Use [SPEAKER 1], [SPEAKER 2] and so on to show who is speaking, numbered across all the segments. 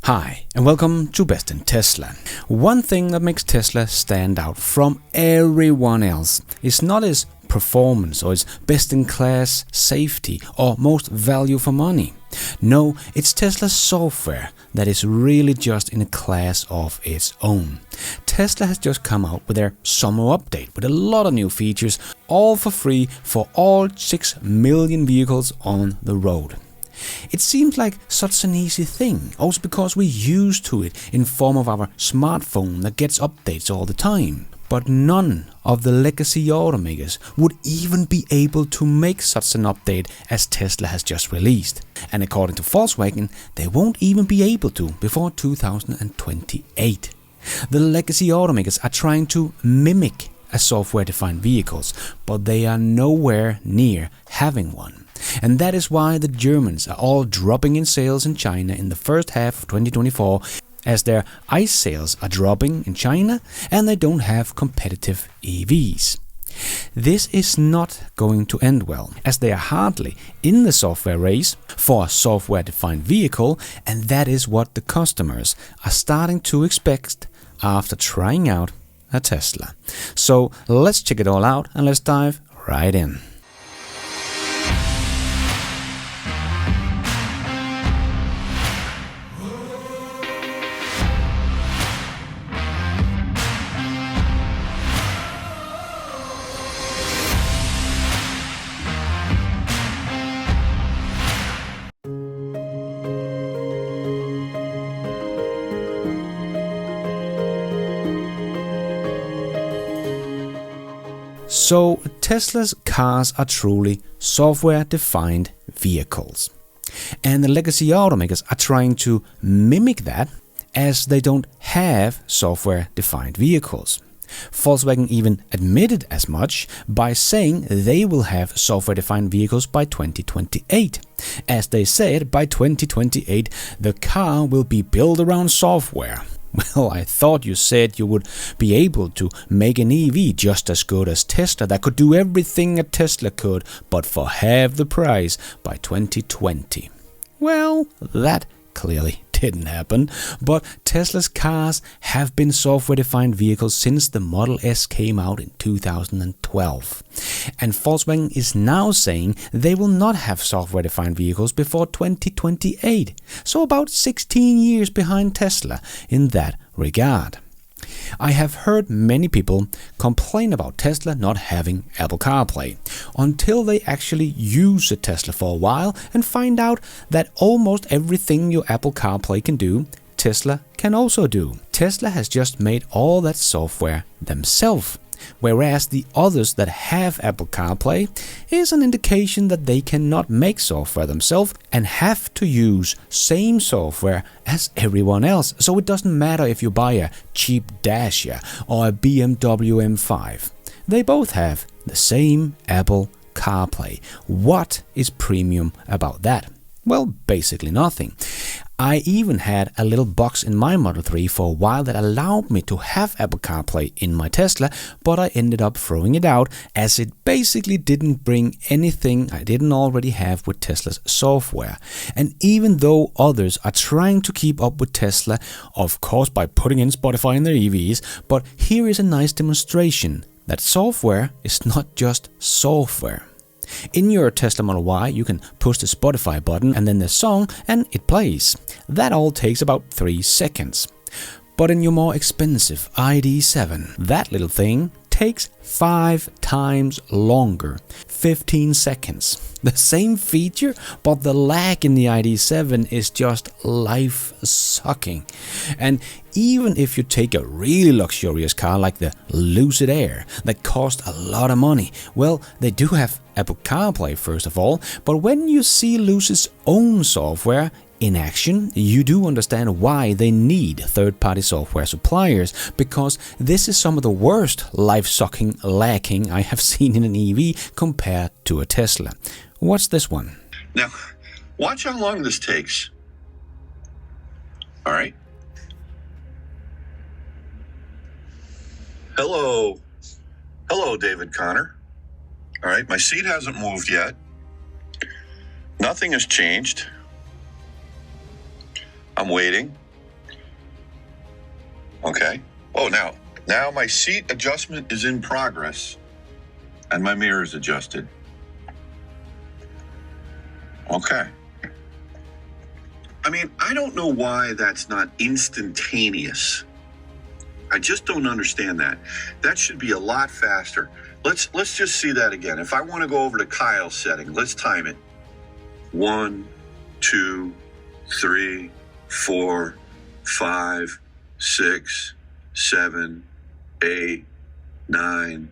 [SPEAKER 1] Hi, and welcome to Best in Tesla. One thing that makes Tesla stand out from everyone else is not its performance or its best-in-class safety or most value for money. No, it's Tesla's software that is really just in a class of its own. Tesla has just come out with their summer update with a lot of new features, all for free for all 6 million vehicles on the road. It seems like such an easy thing, also because we're used to it in form of our smartphone that gets updates all the time. But none of the legacy automakers would even be able to make such an update as Tesla has just released. And according to Volkswagen, they won't even be able to before 2028. The legacy automakers are trying to mimic a software-defined vehicles, but they are nowhere near having one. And that is why the Germans are all dropping in sales in China in the first half of 2024, as their ICE sales are dropping in China and they don't have competitive EVs. This is not going to end well, as they are hardly in the software race for a software-defined vehicle, and that is what the customers are starting to expect after trying out a Tesla. So let's check it all out and let's dive right in. So Tesla's cars are truly software-defined vehicles. And the legacy automakers are trying to mimic that, as they don't have software-defined vehicles. Volkswagen even admitted as much by saying they will have software-defined vehicles by 2028. As they said, by 2028 the car will be built around software. Well, I thought you said you would be able to make an EV just as good as Tesla that could do everything a Tesla could, but for half the price by 2020. Well, that clearly didn't happen, but Tesla's cars have been software-defined vehicles since the Model S came out in 2012. And Volkswagen is now saying they will not have software-defined vehicles before 2028, so about 16 years behind Tesla in that regard. I have heard many people complain about Tesla not having Apple CarPlay, until they actually use a Tesla for a while and find out that almost everything your Apple CarPlay can do, Tesla can also do. Tesla has just made all that software themselves, whereas the others that have Apple CarPlay is an indication that they cannot make software themselves and have to use same software as everyone else. So it doesn't matter if you buy a cheap Dacia or a BMW M5. They both have the same Apple CarPlay. What is premium about that? Well, basically nothing. I even had a little box in my Model 3 for a while that allowed me to have Apple CarPlay in my Tesla, but I ended up throwing it out as it basically didn't bring anything I didn't already have with Tesla's software. And even though others are trying to keep up with Tesla, of course by putting in Spotify in their EVs, but here is a nice demonstration that software is not just software. In your Tesla Model Y, you can push the Spotify button and then the song, and it plays. That all takes about 3 seconds. But in your more expensive ID.7, that little thing takes 5 times longer, 15 seconds. The same feature, but the lag in the ID.7 is just life-sucking. And even if you take a really luxurious car like the Lucid Air that cost a lot of money, well, they do have Apple CarPlay first of all, but when you see Lucid's own software in action, you do understand why they need third-party software suppliers, because this is some of the worst life-sucking lagging I have seen in an EV compared to a Tesla. Watch this one.
[SPEAKER 2] Now, watch how long this takes. All right. Hello, David Connor. All right, my seat hasn't moved yet. Nothing has changed. I'm waiting. Okay. Oh, now my seat adjustment is in progress and my mirror is adjusted. Okay. I mean, I don't know why that's not instantaneous. I just don't understand that. That should be a lot faster. Let's just see that again. If I want to go over to Kyle's setting, let's time it. 1, 2, 3, 4, 5, 6, 7, 8, 9,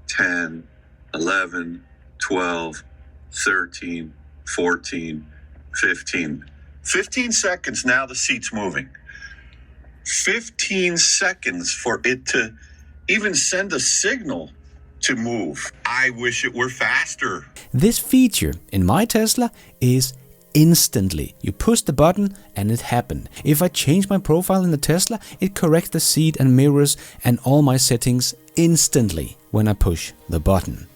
[SPEAKER 2] 10, 11, 12, 13, 14, 15. 15 seconds, now the seat's moving. 15 seconds for it to even send a signal to move. I wish it were faster.
[SPEAKER 1] This feature in my Tesla is instantly. You push the button and it happened. If I change my profile in the Tesla, it corrects the seat and mirrors and all my settings instantly when I push the button.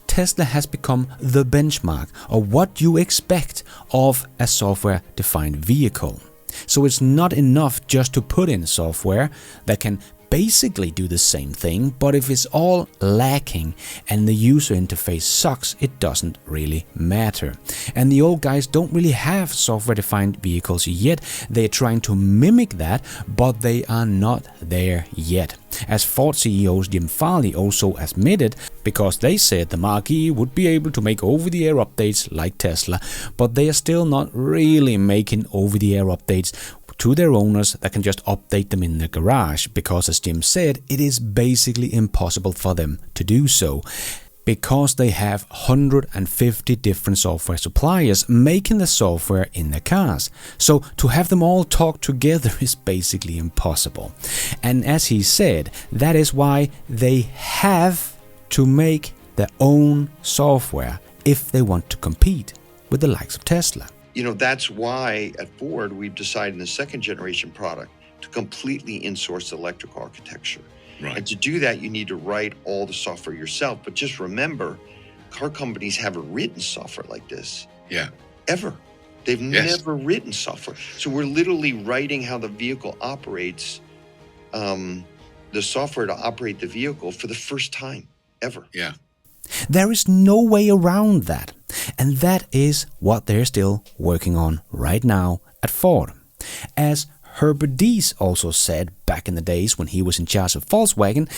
[SPEAKER 1] Tesla has become the benchmark of what you expect of a software-defined vehicle. So it's not enough just to put in software that can basically do the same thing, but if it's all lacking and the user interface sucks, it doesn't really matter. And the old guys don't really have software-defined vehicles yet. They're trying to mimic that, but they are not there yet. As Ford CEO Jim Farley also admitted, because they said the Mark-E would be able to make over-the-air updates like Tesla, but they are still not really making over-the-air updates to their owners that can just update them in their garage, because as Jim said, it is basically impossible for them to do so, because they have 150 different software suppliers making the software in their cars. So to have them all talk together is basically impossible. And as he said, that is why they have to make their own software if they want to compete with the likes of Tesla.
[SPEAKER 3] You know, that's why at Ford we've decided in the second generation product to completely insource the electric architecture.
[SPEAKER 2] Right.
[SPEAKER 3] And to do that, you need to write all the software yourself. But just remember, car companies haven't written software like this.
[SPEAKER 2] Yeah.
[SPEAKER 3] Ever. They've
[SPEAKER 2] Yes.
[SPEAKER 3] never written software. So we're literally writing how the vehicle operates, the software to operate the vehicle for the first time ever.
[SPEAKER 2] Yeah.
[SPEAKER 1] There is no way around that. And that is what they're still working on right now at Ford. As Herbert Diess also said back in the days when he was in charge of Volkswagen,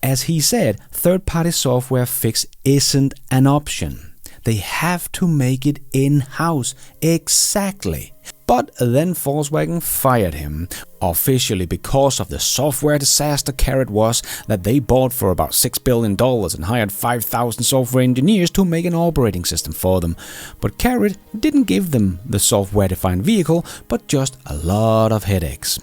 [SPEAKER 1] as he said, third-party software fix isn't an option. They have to make it in-house. Exactly. But then Volkswagen fired him, officially because of the software disaster Carrot was that they bought for about $6 billion and hired 5,000 software engineers to make an operating system for them. But Carrot didn't give them the software-defined vehicle, but just a lot of headaches.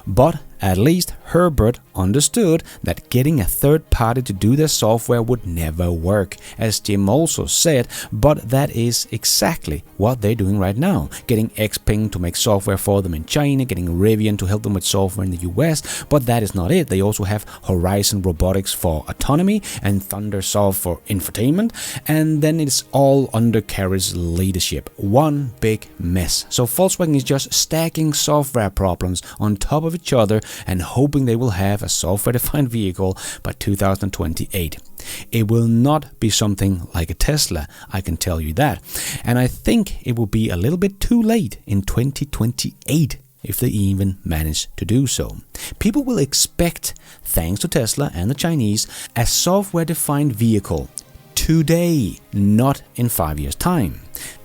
[SPEAKER 1] But at least Herbert understood that getting a third party to do their software would never work, as Jim also said, but that is exactly what they're doing right now. Getting Xpeng to make software for them in China, getting Rivian to help them with software in the US, but that is not it. They also have Horizon Robotics for autonomy and Thundersoft for infotainment, and then it's all under Carrot's leadership. One big mess. So Volkswagen is just stacking software problems on top of each other and hoping they will have a software-defined vehicle by 2028. It will not be something like a Tesla, I can tell you that. And I think it will be a little bit too late in 2028 if they even manage to do so. People will expect, thanks to Tesla and the Chinese, a software-defined vehicle today, not in 5 years' time.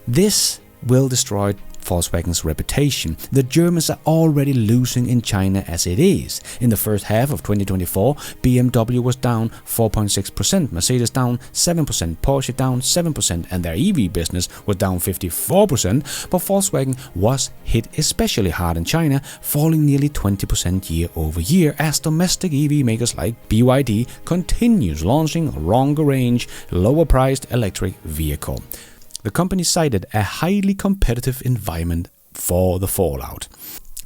[SPEAKER 1] This will destroy Volkswagen's reputation. The Germans are already losing in China as it is. In the first half of 2024, BMW was down 4.6%, Mercedes down 7%, Porsche down 7%, and their EV business was down 54%, but Volkswagen was hit especially hard in China, falling nearly 20% year over year as domestic EV makers like BYD continues launching a longer range, lower priced electric vehicle. The company cited a highly competitive environment for the fallout.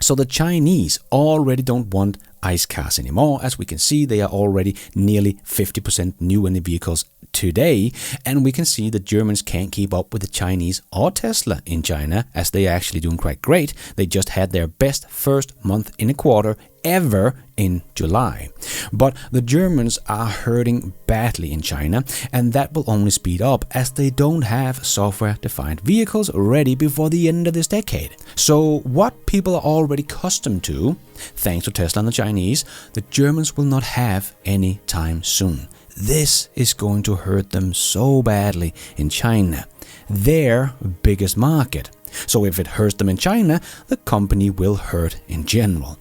[SPEAKER 1] So the Chinese already don't want ICE cars anymore. As we can see, they are already nearly 50% new in the vehicles today, and we can see that Germans can't keep up with the Chinese or Tesla in China, as they are actually doing quite great. They just had their best first month in a quarter ever in July. But the Germans are hurting badly in China, and that will only speed up as they don't have software-defined vehicles ready before the end of this decade. So what people are already accustomed to, thanks to Tesla and the Chinese, the Germans will not have any time soon. This is going to hurt them so badly in China, their biggest market. So if it hurts them in China, the company will hurt in general.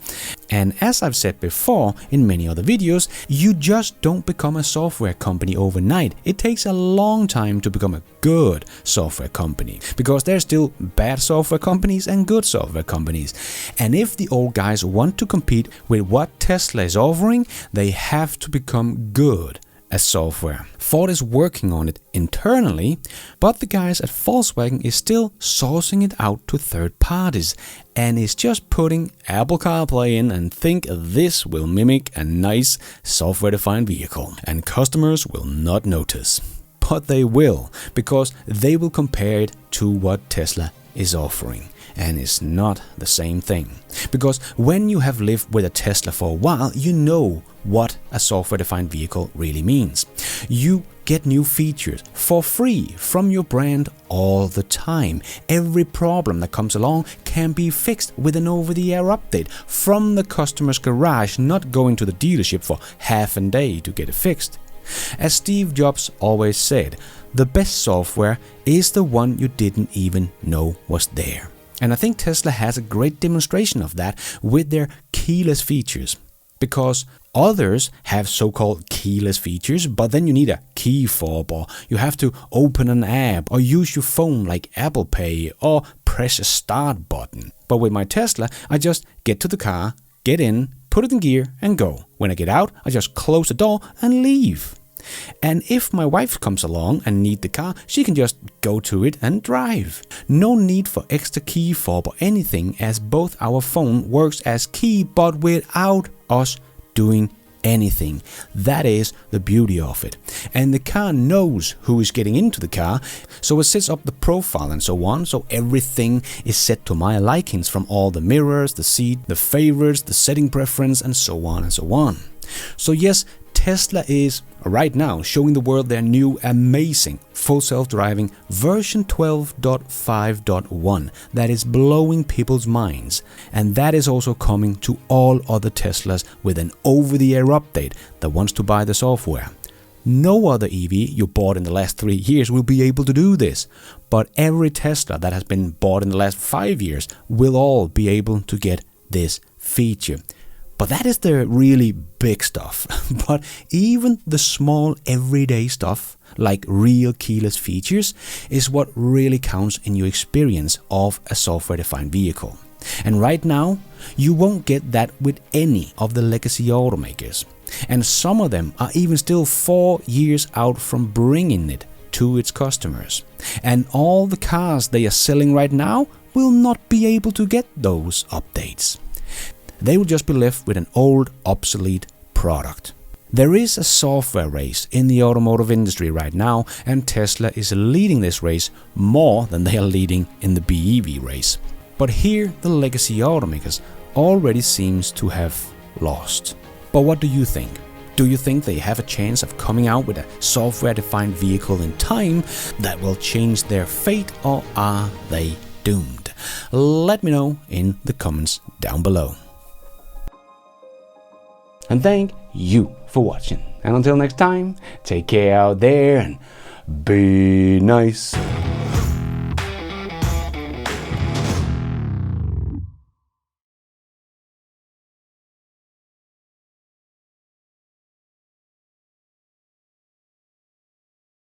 [SPEAKER 1] And as I've said before in many other videos, you just don't become a software company overnight. It takes a long time to become a good software company, because there's still bad software companies and good software companies. And if the old guys want to compete with what Tesla is offering, they have to become good as software. Ford is working on it internally, but the guys at Volkswagen is still sourcing it out to third parties and is just putting Apple CarPlay in and think this will mimic a nice software-defined vehicle and customers will not notice. But they will, because they will compare it to what Tesla is offering. And it's not the same thing. Because when you have lived with a Tesla for a while, you know what a software-defined vehicle really means. You get new features for free from your brand all the time. Every problem that comes along can be fixed with an over-the-air update from the customer's garage, not going to the dealership for half a day to get it fixed. As Steve Jobs always said, the best software is the one you didn't even know was there. And I think Tesla has a great demonstration of that with their keyless features. Because others have so-called keyless features, but then you need a key fob, or you have to open an app, or use your phone like Apple Pay, or press a start button. But with my Tesla, I just get to the car, get in, put it in gear, and go. When I get out, I just close the door and leave. And if my wife comes along and needs the car, she can just go to it and drive. No need for extra key fob or anything, as both our phone works as key but without us doing anything. That is the beauty of it. And the car knows who is getting into the car, so it sets up the profile and so on, so everything is set to my likings, from all the mirrors, the seat, the favorites, the setting preference, and so on and so on. So yes, Tesla is right now showing the world their new amazing full self-driving version 12.5.1 that is blowing people's minds, and that is also coming to all other Teslas with an over-the-air update that wants to buy the software. No other EV you bought in the last 3 years will be able to do this, but every Tesla that has been bought in the last 5 years will all be able to get this feature. But that is the really big stuff. But even the small everyday stuff, like real keyless features, is what really counts in your experience of a software-defined vehicle. And right now, you won't get that with any of the legacy automakers. And some of them are even still 4 years out from bringing it to its customers. And all the cars they are selling right now will not be able to get those updates. They will just be left with an old, obsolete product. There is a software race in the automotive industry right now, and Tesla is leading this race more than they are leading in the BEV race. But here the legacy automakers already seems to have lost. But what do you think? Do you think they have a chance of coming out with a software-defined vehicle in time that will change their fate, or are they doomed? Let me know in the comments down below. And thank you for watching. And until next time, take care out there and be nice.